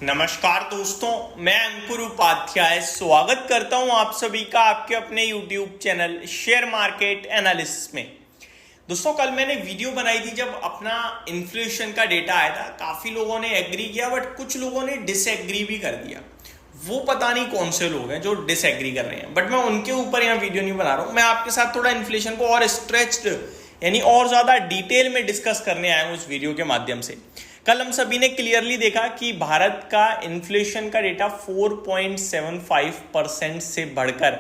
नमस्कार दोस्तों, मैं अंकुर उपाध्याय स्वागत करता हूं आप सभी का आपके अपने YouTube channel share market analysis में। दोस्तों, कल मैंने वीडियो बनाई थी जब अपना इन्फ्लेशन का डेटा आया था। काफी लोगों ने एग्री किया बट कुछ लोगों ने डिसएग्री भी कर दिया। वो पता नहीं कौन से लोग हैं जो डिसएग्री कर रहे हैं, बट मैं उनके ऊपर यहाँ वीडियो नहीं बना रहा हूँ। मैं आपके साथ थोड़ा इन्फ्लेशन को और स्ट्रेच्ड यानी और ज्यादा डिटेल में डिस्कस करने आया हूँ इस वीडियो के माध्यम से। कल हम सभी ने क्लियरली देखा कि भारत का इन्फ्लेशन का डेटा 4.75% से बढ़कर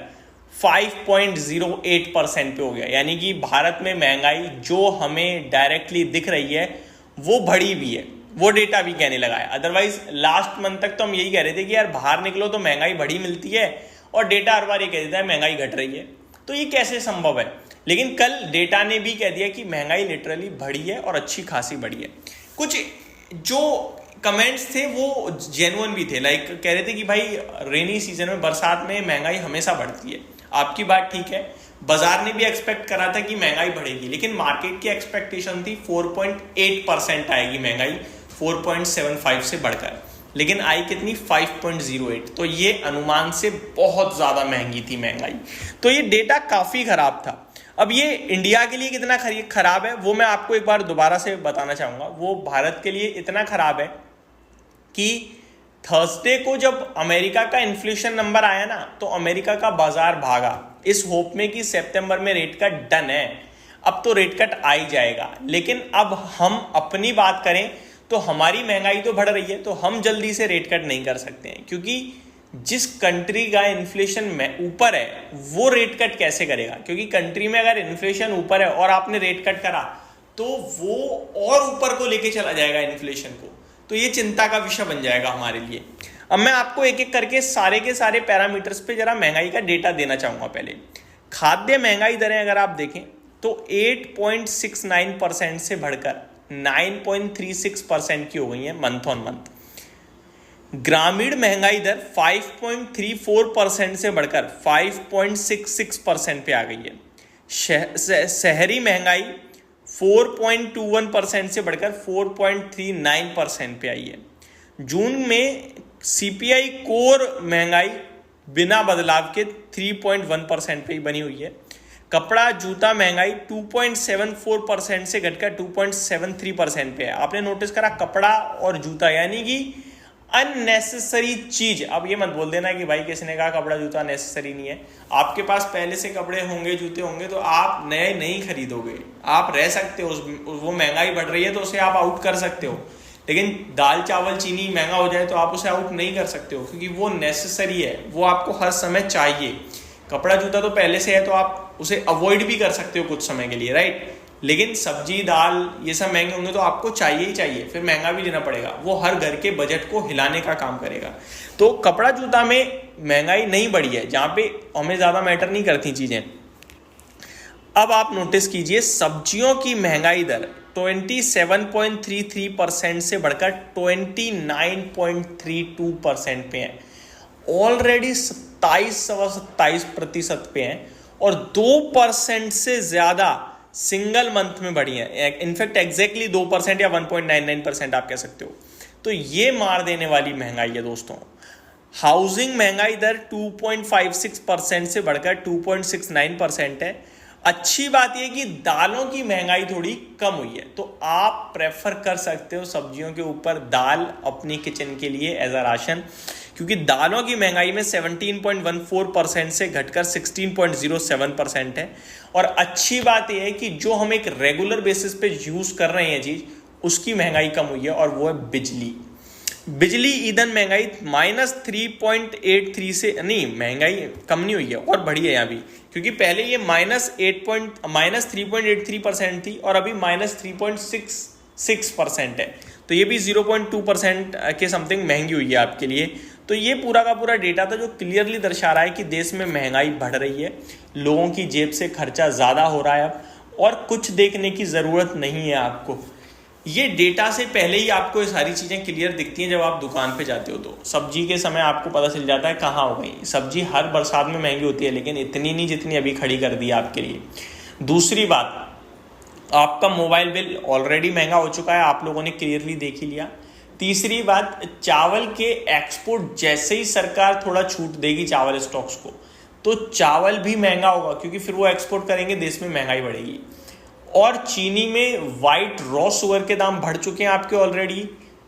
5.08% पे हो गया। यानी कि भारत में महंगाई जो हमें डायरेक्टली दिख रही है वो बढ़ी भी है, वो डेटा भी कहने लगा है। अदरवाइज लास्ट मंथ तक तो हम यही कह रहे थे कि यार बाहर निकलो तो महंगाई बढ़ी मिलती है और डेटा हर बार ये कह देता है महंगाई घट रही है। तो ये कैसे संभव है? लेकिन कल डेटा ने भी कह दिया कि महंगाई लिटरली बढ़ी है और अच्छी खासी बढ़ी है। कुछ जो कमेंट्स थे वो जेन्युइन भी थे, लाइक कह रहे थे कि भाई रेनी सीजन में बरसात में महंगाई हमेशा बढ़ती है। आपकी बात ठीक है, बाजार ने भी एक्सपेक्ट करा था कि महंगाई बढ़ेगी, लेकिन मार्केट की एक्सपेक्टेशन थी 4.8% आएगी महंगाई 4.75 से बढ़कर, लेकिन आई कितनी 5.08। तो ये अनुमान से बहुत ज्यादा महंगी थी महंगाई। तो ये डेटा काफी खराब था। अब ये इंडिया के लिए कितना खराब है वो मैं आपको एक बार दोबारा से बताना चाहूंगा। वो भारत के लिए इतना खराब है कि थर्सडे को जब अमेरिका का इन्फ्लेशन नंबर आया ना, तो अमेरिका का बाजार भागा इस होप में कि सितंबर में रेट कट डन है, अब तो रेट कट आ ही जाएगा। लेकिन अब हम अपनी बात करें तो हमारी महंगाई तो बढ़ रही है, तो हम जल्दी से रेट कट नहीं कर सकते हैं, क्योंकि जिस कंट्री का इन्फ्लेशन में ऊपर है वो रेट कट कैसे करेगा? क्योंकि कंट्री में अगर इन्फ्लेशन ऊपर है और आपने रेट कट करा तो वो और ऊपर को लेके चला जाएगा इन्फ्लेशन को। तो ये चिंता का विषय बन जाएगा हमारे लिए। अब मैं आपको एक एक करके सारे के सारे पैरामीटर्स पे जरा महंगाई का डेटा देना चाहूंगा। पहले खाद्य महंगाई दरें अगर आप देखें तो 8.69% से बढ़कर 9.36% की हो गई है मंथ ऑन मंथ। ग्रामीण महंगाई दर 5.34% से बढ़कर 5.66% पे आ गई है। शहरी महंगाई 4.21% से बढ़कर 4.39% पे आई है। जून में सीपीआई कोर महंगाई बिना बदलाव के 3.1% पे ही बनी हुई है। कपड़ा जूता महंगाई 2.74% से घटकर 2.73% पे है। आपने नोटिस करा कपड़ा और जूता यानी कि अननेसेसरी चीज। अब ये मत बोल देना कि भाई किसी ने कहा कपड़ा जूता नेसेसरी नहीं है। आपके पास पहले से कपड़े होंगे, जूते होंगे, तो आप नए नहीं खरीदोगे, आप रह सकते हो। वो महंगाई बढ़ रही है तो उसे आप आउट कर सकते हो, लेकिन दाल चावल चीनी महंगा हो जाए तो आप उसे आउट नहीं कर सकते हो, क्योंकि वो नेसेसरी है, वो आपको हर समय चाहिए। कपड़ा जूता तो पहले से है तो आप उसे अवॉइड भी कर सकते हो कुछ समय के लिए, राइट। लेकिन सब्जी दाल ये सब महंगे होंगे तो आपको चाहिए ही चाहिए, फिर महंगा भी लेना पड़ेगा। वो हर घर के बजट को हिलाने का काम करेगा। तो कपड़ा जूता में महंगाई नहीं बढ़ी है, जहां पे हमें ज्यादा मैटर नहीं करती चीजें। अब आप नोटिस कीजिए सब्जियों की महंगाई दर 27.33% से बढ़कर 29.32% पे है। ऑलरेडी 27.27% पे है और 2% से ज्यादा सिंगल मंथ में बढ़ी है। इनफैक्ट एग्जैक्टली 2% या 1.99% आप कह सकते हो। तो ये मार देने वाली महंगाई है दोस्तों। हाउसिंग महंगाई दर 2.56% से बढ़कर 2.69% है। अच्छी बात यह कि दालों की महंगाई थोड़ी कम हुई है, तो आप प्रेफर कर सकते हो सब्जियों के ऊपर दाल अपनी किचन के लिए एज अ राशन, क्योंकि दालों की महंगाई में 17.14% से घटकर 16.07% है। और अच्छी बात यह है कि जो हम एक रेगुलर बेसिस पे यूज कर रहे हैं चीज, उसकी महंगाई कम हुई है, और वो है बिजली। बिजली ईंधन महंगाई -3.83 से नहीं, महंगाई कम नहीं हुई है और बढ़ी है यहाँ भी, क्योंकि पहले ये -3.83% थी और अभी -3.66% है। तो ये भी 0.2% के समथिंग महंगी हुई है आपके लिए। तो ये पूरा का पूरा डेटा था जो क्लियरली दर्शा रहा है कि देश में महंगाई बढ़ रही है, लोगों की जेब से खर्चा ज़्यादा हो रहा है अब, और कुछ देखने की ज़रूरत नहीं है आपको। ये डेटा से पहले ही आपको ये सारी चीज़ें क्लियर दिखती हैं जब आप दुकान पे जाते हो। तो सब्जी के समय आपको पता चल जाता है कहाँ हो गई सब्जी। हर बरसात में महंगी होती है, लेकिन इतनी नहीं जितनी अभी खड़ी कर दी आपके लिए। दूसरी बात, आपका मोबाइल बिल ऑलरेडी महंगा हो चुका है, आप लोगों ने क्लियरली देख ही लिया। तीसरी बात, चावल के एक्सपोर्ट जैसे ही सरकार थोड़ा छूट देगी चावल स्टॉक्स को, तो चावल भी महंगा होगा, क्योंकि फिर वो एक्सपोर्ट करेंगे, देश में महंगाई बढ़ेगी। और चीनी में वाइट रॉ शुगर के दाम बढ़ चुके हैं आपके ऑलरेडी,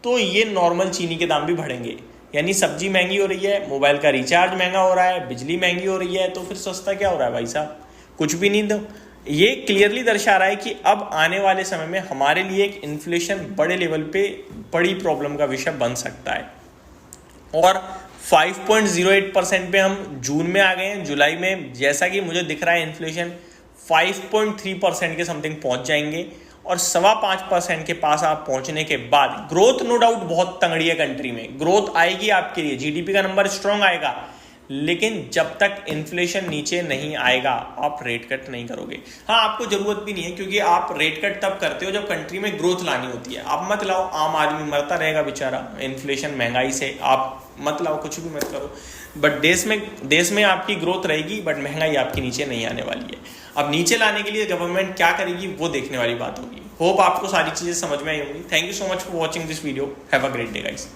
तो ये नॉर्मल चीनी के दाम भी बढ़ेंगे। यानी सब्जी महंगी हो रही है, मोबाइल का रिचार्ज महंगा हो रहा है, बिजली महंगी हो रही है, तो फिर सस्ता क्या हो रहा है भाई साहब? कुछ भी नहीं। तो ये क्लियरली दर्शा रहा है कि अब आने वाले समय में हमारे लिए एक इन्फ्लेशन बड़े लेवल पे बड़ी प्रॉब्लम का विषय बन सकता है। और 5.08% पे हम जून में आ गए हैं। जुलाई में जैसा कि मुझे दिख रहा है इन्फ्लेशन 5.3% के समथिंग पहुंच जाएंगे, और 5.25% के पास आप पहुंचने के बाद ग्रोथ नो डाउट बहुत तंगड़ी है कंट्री में, ग्रोथ आएगी आपके लिए, जीडीपी का नंबर स्ट्रांग आएगा, लेकिन जब तक इन्फ्लेशन नीचे नहीं आएगा आप रेट कट नहीं करोगे। हाँ, आपको जरूरत भी नहीं है, क्योंकि आप रेट कट तब करते हो जब कंट्री में ग्रोथ लानी होती है। आप मत लाओ, आम आदमी मरता रहेगा बेचारा इन्फ्लेशन महंगाई से, आप मत लाओ, कुछ भी मत करो। बट देश में आपकी ग्रोथ रहेगी, बट महंगाई आपकी नीचे नहीं आने वाली है। अब नीचे लाने के लिए गवर्नमेंट क्या करेगी वो देखने वाली बात होगी। होप आपको सारी चीजें समझ में आई होंगी। Thank you so much for watching this video. Have a great day guys.